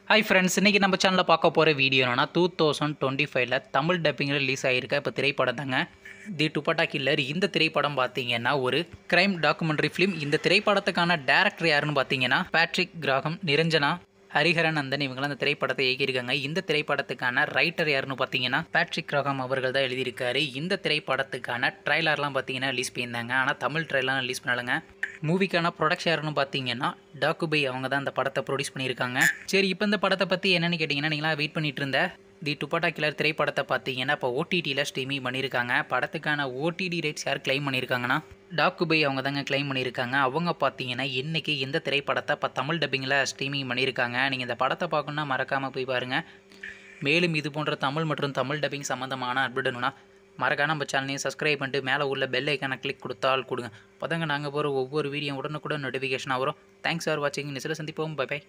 Hi friends, இன்றைக்கி நம்ம சேனலில் பார்க்க போகிற வீடியோ என்னன்னா 2025 தமிழ் டப்பிங்கில் ரிலீஸ் ஆகியிருக்க இப்போ திரைப்படம் தாங்க தி துப்பட்டா கில்லர். இந்த திரைப்படம் பார்த்தீங்கன்னா ஒரு கிரைம் டாக்குமெண்ட்ரி ஃபிலிம். இந்த திரைப்படத்துக்கான டேரக்டர் யாருன்னு பார்த்தீங்கன்னா பேட்ரிக் கிராகம், நிரஞ்சனா, ஹரிஹரன் அந்தன் இவங்களாம் அந்த திரைப்படத்தை இயக்கியிருக்காங்க. இந்த திரைப்படத்துக்கான ரைட்டர் யாருன்னு பார்த்தீங்கன்னா பேட்ரிக் கிராகம் அவர்கள் தான் எழுதியிருக்காரு. இந்த திரைப்படத்துக்கான ட்ரைலர்லாம் பார்த்தீங்கன்னா ரிலீஸ் பண்ணியிருந்தாங்க. ஆனால் தமிழ் ட்ரைலர்லாம் ரிலீஸ் பண்ணலைங்க. மூவிக்கான ப்ரொடக்ஷன் யாருன்னு பார்த்தீங்கன்னா டாக்குபை அவங்க தான் அந்த படத்தை ப்ரொடியூஸ் பண்ணியிருக்காங்க. சரி, இப்போ இந்த படத்தை பற்றி என்னென்னு கேட்டிங்கன்னா, நீங்களாம் வெயிட் பண்ணிட்டு இருந்த தி துப்பட்டா கில்லர் திரைப்படத்தை பார்த்தீங்கன்னா இப்போ ஓடிடியில் ஸ்ட்ரீமிங் பண்ணியிருக்காங்க. படத்துக்கான ஓடிடி ரைட்ஸ் யார் கிளைம் பண்ணியிருக்காங்கன்னா டாக்குபை அவங்க தாங்க கிளைம் பண்ணியிருக்காங்க. அவங்க பார்த்தீங்கன்னா இன்றைக்கி இந்த திரைப்படத்தை இப்போ தமிழ் டப்பிங்கில் ஸ்ட்ரீமிங் பண்ணியிருக்காங்க. நீங்கள் இந்த படத்தை பார்க்கணுன்னா மறக்காமல் போய் பாருங்கள். மேலும் இது போன்ற தமிழ் மற்றும் தமிழ் டப்பிங் சம்மந்தமான அப்டேட்னா மறக்காம நம்ம சேனலையும் சப்ஸ்கிரைப் பண்ணிட்டு மேலே உள்ள பெல் ஐக்கானை கிளிக் கொடுத்தால் கொடுங்க. அப்போதாங்க நாங்கள் போகிற ஒவ்வொரு வீடியோ உடனுக்குடன் நோட்டிஃபிகேஷனாக வரும். தேங்க்ஸ் ஃபார் வாட்சிங். நெக்ஸ்ட்டில் சந்திப்போம். Bye by.